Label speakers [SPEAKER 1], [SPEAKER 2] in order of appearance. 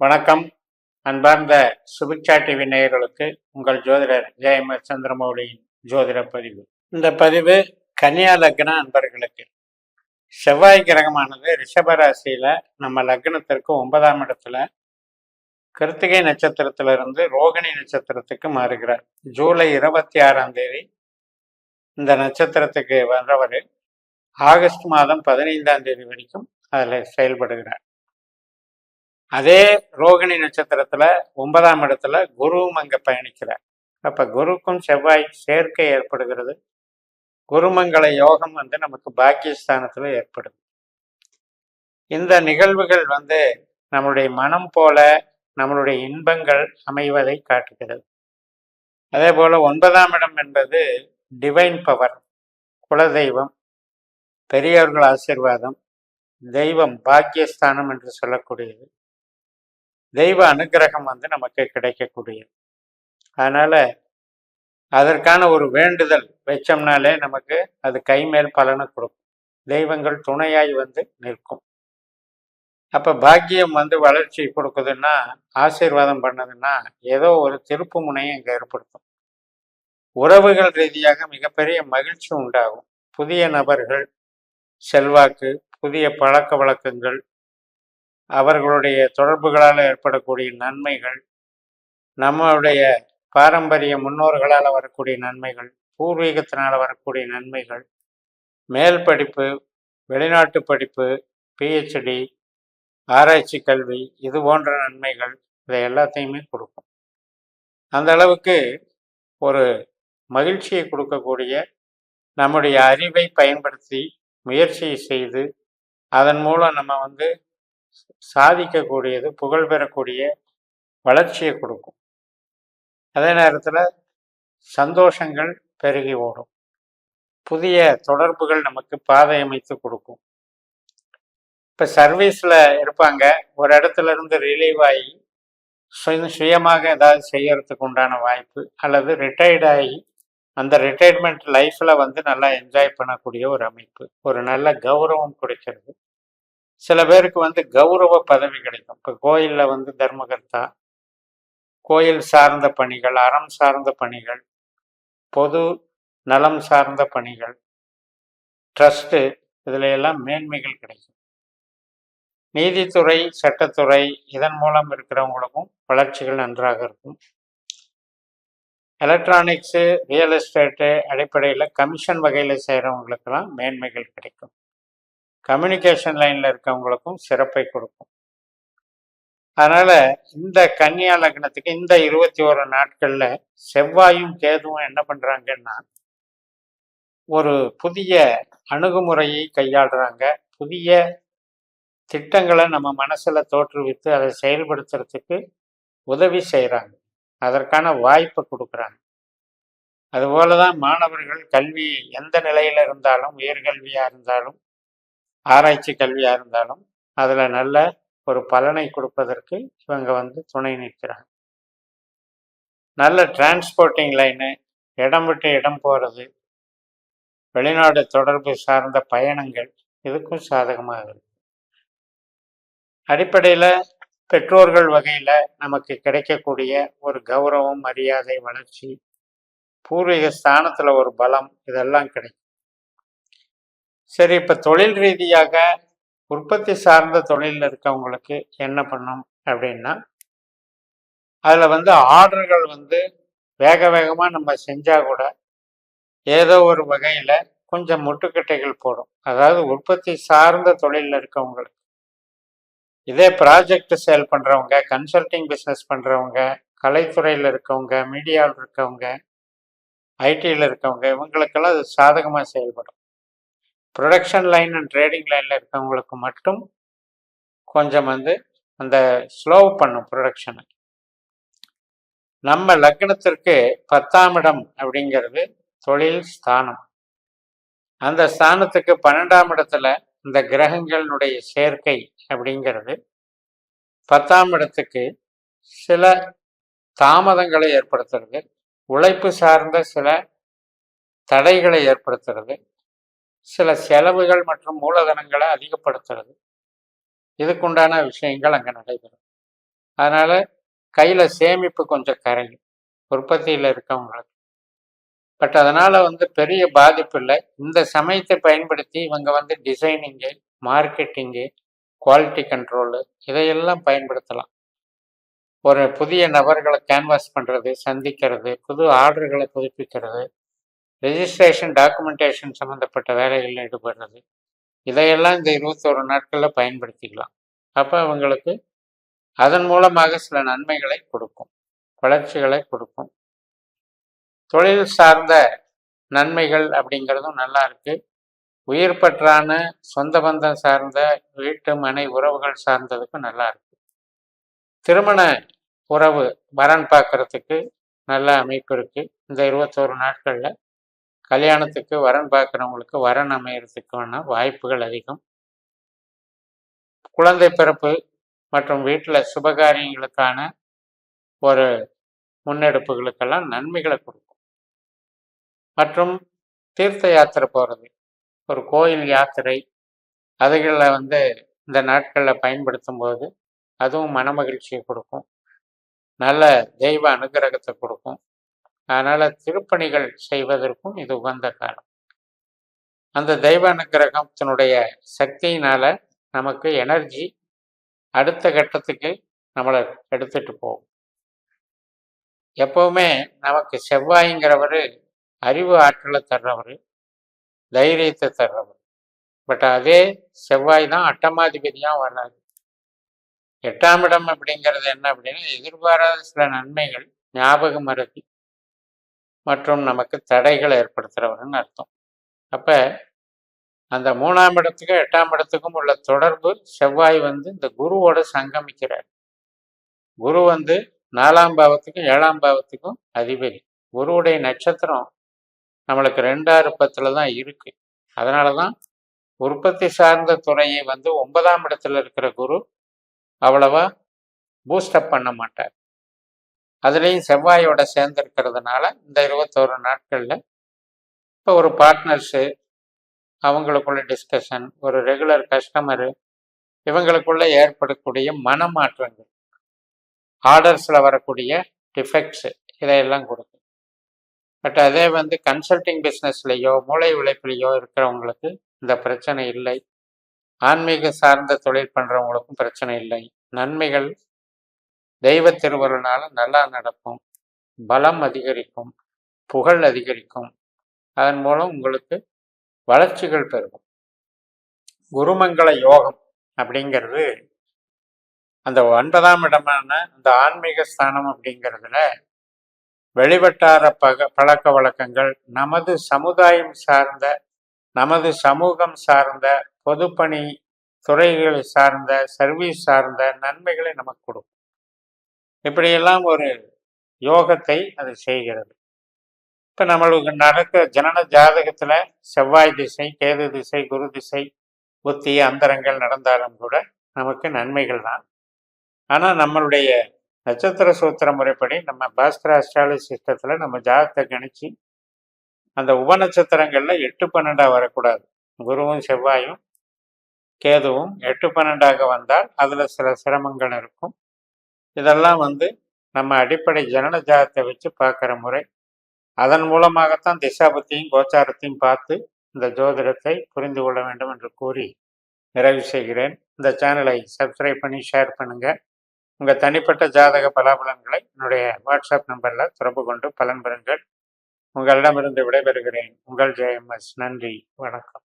[SPEAKER 1] வணக்கம். அன்பார்ந்த சுபிக்ஷா டிவி நேயர்களுக்கு உங்கள் ஜோதிடர் ஜெயம சந்திரமௌலியின் ஜோதிட பதிவு. இந்த பதிவு கன்னியா லக்ன அன்பர்களுக்கு. செவ்வாய் கிரகமானது ரிஷபராசியில நம்ம லக்னத்திற்கு 9ஆம் இடத்துல கிருத்திகை நட்சத்திரத்திலிருந்து ரோகிணி நட்சத்திரத்துக்கு மாறுகிறார். ஜூலை 26ஆம் தேதி இந்த நட்சத்திரத்துக்கு வந்தவர் ஆகஸ்ட் மாதம் 15ஆம் தேதி வரைக்கும் அதில் செயல்படுகிறார். அதே ரோகிணி நட்சத்திரத்துல 9ஆம் இடத்துல குருவும் அங்க பயணிக்கிறார். அப்ப குருக்கும் செவ்வாய் சேர்க்கை ஏற்படுகிறது. குருமங்கள யோகம் நமக்கு பாக்கியஸ்தானத்துல ஏற்படுது. இந்த நிகழ்வுகள் நம்மளுடைய மனம் போல நம்மளுடைய இன்பங்கள் அமைவதை காட்டுகிறது. அதே போல 9ஆம் இடம் என்பது டிவைன் பவர், குலதெய்வம், பெரியவர்கள் ஆசீர்வாதம், தெய்வம், பாக்கியஸ்தானம் என்று சொல்லக்கூடியது. தெய்வ அனுகிரகம் நமக்கு கிடைக்கக்கூடியது. அதனால அதற்கான ஒரு வேண்டுதல் வச்சோம்னாலே நமக்கு அது கைமேல் பலனை கொடுக்கும். தெய்வங்கள் துணையாய் நிற்கும். அப்ப பாக்கியம் வளர்ச்சி கொடுக்குதுன்னா, ஆசீர்வாதம் பண்ணதுன்னா ஏதோ ஒரு திருப்பு முனையை இங்க ஏற்படுத்தும். உறவுகள் ரீதியாக மிகப்பெரிய மகிழ்ச்சி உண்டாகும். புதிய நபர்கள், செல்வாக்கு, புதிய பழக்க வழக்கங்கள், அவர்களுடைய தொடர்புகளால் ஏற்படக்கூடிய நன்மைகள், நம்மளுடைய பாரம்பரிய முன்னோர்களால் வரக்கூடிய நன்மைகள், பூர்வீகத்தினால் வரக்கூடிய நன்மைகள், மேல் படிப்பு, வெளிநாட்டு படிப்பு, பிஹெச்டி, ஆராய்ச்சி கல்வி, இது போன்ற நன்மைகள் இதை எல்லாத்தையுமே கொடுக்கும். அந்த அளவுக்கு ஒரு மகிழ்ச்சியை கொடுக்கக்கூடிய, நம்முடைய அறிவை பயன்படுத்தி முயற்சியை செய்து அதன் மூலம் நம்ம சாதிக்கக்கூடியது, புகழ் பெறக்கூடிய வளர்ச்சியை கொடுக்கும். அதே நேரத்தில் சந்தோஷங்கள் பெருகி ஓடும். புதிய தொடர்புகள் நமக்கு பாதை அமைத்து கொடுக்கும். இப்போ சர்வீஸில் இருப்பாங்க, ஒரு இடத்துல இருந்து ரிலீவ் ஆகி சுயமாக ஏதாவது செய்யறதுக்கு உண்டான வாய்ப்பு, அல்லது ரிட்டையர்ட் ஆகி அந்த ரிட்டையர்மெண்ட் லைஃப்பில் நல்லா என்ஜாய் பண்ணக்கூடிய ஒரு அமைப்பு, ஒரு நல்ல கௌரவம் கொடுக்கிறது. சில பேருக்கு கௌரவ பதவி கிடைக்கும். இப்போ கோயிலில் தர்மகர்த்தா, கோயில் சார்ந்த பணிகள், அறம் சார்ந்த பணிகள், பொது நலம் சார்ந்த பணிகள், ட்ரஸ்ட்டு, இதுல எல்லாம் மேன்மைகள் கிடைக்கும். நீதித்துறை, சட்டத்துறை, இதன் மூலம் இருக்கிறவங்களுக்கும் வளர்ச்சிகள் நன்றாக இருக்கும். எலக்ட்ரானிக்ஸு, ரியல் எஸ்டேட்டு அடிப்படையில் கமிஷன் வகையில் செய்கிறவங்களுக்கெல்லாம் மேன்மைகள் கிடைக்கும். கம்யூனிகேஷன் லைனில் இருக்கவங்களுக்கும் சிறப்பை கொடுக்கும். அதனால் இந்த கன்னியா லக்னத்துக்கு இந்த 21 நாட்களில் செவ்வாயும் கேதுவும் என்ன பண்ணுறாங்கன்னா, ஒரு புதிய அணுகுமுறையை கையாளுறாங்க. புதிய திட்டங்களை நம்ம மனசில் தோற்றுவித்து அதை செயல்படுத்துறதுக்கு உதவி செய்கிறாங்க. அதற்கான வாய்ப்பை கொடுக்குறாங்க. அதுபோல தான் மாணவர்கள் கல்வி எந்த நிலையில் இருந்தாலும், உயர்கல்வியாக இருந்தாலும், ஆராய்ச்சி கல்வியாக இருந்தாலும், அதில் நல்ல ஒரு பலனை கொடுப்பதற்கு இவங்க துணை நிற்கிறாங்க. நல்ல டிரான்ஸ்போர்ட்டிங் லைனு, இடம் விட்டு இடம் போகிறது, வெளிநாடு தொடர்பு சார்ந்த பயணங்கள், இதுக்கும் சாதகமாக இருக்கு. அடிப்படையில் பெற்றோர்கள் வகையில் நமக்கு கிடைக்கக்கூடிய ஒரு கௌரவம், மரியாதை, வளர்ச்சி, பூர்வீக ஸ்தானத்தில் ஒரு பலம், இதெல்லாம் கிடைக்கும். சரி, இப்போ தொழில் ரீதியாக உற்பத்தி சார்ந்த தொழிலில் இருக்கவங்களுக்கு என்ன பண்ணும் அப்படின்னா, அதில் ஆர்டர்கள் வேக வேகமாக நம்ம செஞ்சால் கூட ஏதோ ஒரு வகையில் கொஞ்சம் முட்டுக்கட்டைகள் போடும். அதாவது உற்பத்தி சார்ந்த தொழிலில் இருக்கவங்களுக்கு. இதே ப்ராஜெக்ட் சேல் பண்ணுறவங்க, கன்சல்டிங் பிஸ்னஸ் பண்ணுறவங்க, கலைத்துறையில் இருக்கவங்க, மீடியாவில் இருக்கவங்க, ஐடியில் இருக்கவங்க, இவங்களுக்கெல்லாம் அது சாதகமாக செயல்படும். ப்ரொடக்ஷன் லைன் அண்ட் ட்ரேடிங் லைனில் இருக்கவங்களுக்கு மட்டும் கொஞ்சம் அந்த ஸ்லோ பண்ணும் ப்ரொடக்ஷனை. நம்ம லக்னத்திற்கு 10ஆம் இடம் அப்படிங்கிறது தொழில் ஸ்தானம். அந்த ஸ்தானத்துக்கு 12ஆம் இடத்துல இந்த கிரகங்களுடைய சேர்க்கை அப்படிங்கிறது 10ஆம் இடத்துக்கு சில தாமதங்களை ஏற்படுத்துறது, உழைப்பு சார்ந்த சில தடைகளை ஏற்படுத்துறது, சில செலவுகள் மற்றும் மூலதனங்களை அதிகப்படுத்துறது, இதுக்குண்டான விஷயங்கள் அங்கே நடைபெறும். அதனால கையில சேமிப்பு கொஞ்சம் கரையும் உற்பத்தியில் இருக்கவங்களுக்கு. பட் அதனால பெரிய பாதிப்பு இல்லை. இந்த சமயத்தை பயன்படுத்தி இவங்க டிசைனிங்கு, மார்க்கெட்டிங்கு, குவாலிட்டி கண்ட்ரோலு இதையெல்லாம் பயன்படுத்தலாம். ஒரு புதிய நபர்களை கேன்வாஸ் பண்ணுறது, சந்திக்கிறது, புது ஆர்டர்களை புதுப்பிக்கிறது, ரெஜிஸ்ட்ரேஷன் டாக்குமெண்டேஷன் சம்மந்தப்பட்ட வேலைகளில் ஈடுபடுறது, இதையெல்லாம் இந்த 21 நாட்களில் பயன்படுத்திக்கலாம். அப்போ அவங்களுக்கு அதன் மூலமாக சில நன்மைகளை கொடுக்கும், வளர்ச்சிகளை கொடுக்கும். தொழில் சார்ந்த நன்மைகள் அப்படிங்கிறதும் நல்லா இருக்கு. உயிர் பற்றான சொந்த பந்தம் சார்ந்த வீட்டு மனை உறவுகள் சார்ந்ததுக்கும் நல்லா இருக்கு. திருமண உறவு வரன் பார்க்கறதுக்கு நல்ல அமைப்பு இருக்கு. இந்த 21 நாட்களில் கல்யாணத்துக்கு வரன் பார்க்குறவங்களுக்கு வரன் அமையறதுக்கான வாய்ப்புகள் அதிகம். குழந்தை பிறப்பு மற்றும் வீட்டில் சுபகாரியங்களுக்கான ஒரு முன்னெடுப்புகளுக்கெல்லாம் நன்மைகளை கொடுக்கும். மற்றும் தீர்த்த யாத்திரை போகிறது, ஒரு கோயில் யாத்திரை, அதுகளில் இந்த நாட்களில் பயன்படுத்தும் போது அதுவும் மனமகிழ்ச்சியை கொடுக்கும், நல்ல தெய்வ அனுகிரகத்தை கொடுக்கும். அதனால் திருப்பணிகள் செய்வதற்கும் இது உகந்த காலம். அந்த தெய்வ அனுகிரகத்தினுடைய சக்தியினால் நமக்கு எனர்ஜி அடுத்த கட்டத்துக்கு நம்மளை எடுத்துட்டு போகும். எப்பவுமே நமக்கு செவ்வாய்ங்கிறவர் அறிவு ஆற்றலை தர்றவர், தைரியத்தை தர்றவர். பட் அதே செவ்வாய் தான் அட்டமாதிபதியாக வர்றாரு. 8ஆம் இடம் அப்படிங்கிறது என்ன அப்படின்னா, எதிர்பாராத சில நன்மைகள், ஞாபக மறதி மற்றும் நமக்கு தடைகளை ஏற்படுத்துகிறவர்னு அர்த்தம். அப்போ அந்த 3ஆம் இடத்துக்கும் 8ஆம் இடத்துக்கும் உள்ள தொடர்பு செவ்வாய் இந்த குருவோட சங்கமிக்கிறார். குரு 4ஆம் பாவத்துக்கும் 7ஆம் பாவத்துக்கும் அதிபதி. குருவுடைய நட்சத்திரம் நம்மளுக்கு 2, 6, 10 தான் இருக்கு. அதனால தான் உற்பத்தி சார்ந்த துறையை 9ஆம் இடத்துல இருக்கிற குரு அவ்வளவா பூஸ்டப் பண்ண மாட்டார். அதுலேயும் செவ்வாயோட சேர்ந்திருக்கிறதுனால இந்த 21 நாட்களில் இப்போ ஒரு பார்ட்னர்ஸு, அவங்களுக்குள்ள டிஸ்கஷன், ஒரு ரெகுலர் கஸ்டமரு, இவங்களுக்குள்ள ஏற்படக்கூடிய மனமாற்றங்கள், ஆர்டர்ஸில் வரக்கூடிய டிஃபெக்ட்ஸு, இதையெல்லாம் கொடுக்கும். பட் அதே கன்சல்டிங் பிஸ்னஸ்லேயோ மூளை உழைப்புலையோ இருக்கிறவங்களுக்கு இந்த பிரச்சனை இல்லை. ஆன்மீக சார்ந்த தொழில் பண்ணுறவங்களுக்கும் பிரச்சனை இல்லை. நன்மைகள் தெய்வ திருவருளால் நல்லா நடக்கும், பலம் அதிகரிக்கும், புகழ் அதிகரிக்கும். அதன் மூலம் உங்களுக்கு வளர்ச்சிகள் பெருகும். குருமங்கள யோகம் அப்படிங்கிறது அந்த 9ஆம் இடமான அந்த ஆன்மீக ஸ்தானம் அப்படிங்கிறதுல வெளிவட்டார பழக்க வழக்கங்கள், நமது சமுதாயம் சார்ந்த, நமது சமூகம் சார்ந்த, பொதுப்பணி துறைகளை சார்ந்த, சர்வீஸ் சார்ந்த நன்மைகளை நமக்கு கொடுக்கும். இப்படியெல்லாம் ஒரு யோகத்தை அது செய்கிறது. இப்போ நம்மளுக்கு நடக்க ஜனன ஜாதகத்தில் செவ்வாய் திசை, கேது திசை, குரு திசை, புத்தி, அந்தரங்கள் நடந்தாலும் கூட நமக்கு நன்மைகள் தான். ஆனால் நம்மளுடைய நட்சத்திர சூத்திர முறைப்படி நம்ம பாஸ்கர அஸ்ட்ராலஜி சிஸ்டத்தில் நம்ம ஜாதகத்தை கணிச்சு அந்த உபநட்சத்திரங்களில் 8, 12 வரக்கூடாது. குருவும் செவ்வாயும் கேதுவும் 8, 12 வந்தால் அதில் சில சிரமங்கள் இருக்கும். இதெல்லாம் நம்ம அடிப்படை ஜனன ஜாதகத்தை வச்சு பார்க்குற முறை. அதன் மூலமாகத்தான் திசாபத்தியும் கோச்சாரத்தையும் பார்த்து இந்த ஜோதிடத்தை புரிந்து கொள்ள வேண்டும் என்று கூறி நிறைவு செய்கிறேன். இந்த சேனலை சப்ஸ்கிரைப் பண்ணி ஷேர் பண்ணுங்கள். உங்கள் தனிப்பட்ட ஜாதக பலாபலன்களை என்னுடைய வாட்ஸ்அப் நம்பரில் தொடர்பு கொண்டு பலன் பெறுங்கள். உங்களிடமிருந்து விடைபெறுகிறேன். உங்கள் JMS. நன்றி, வணக்கம்.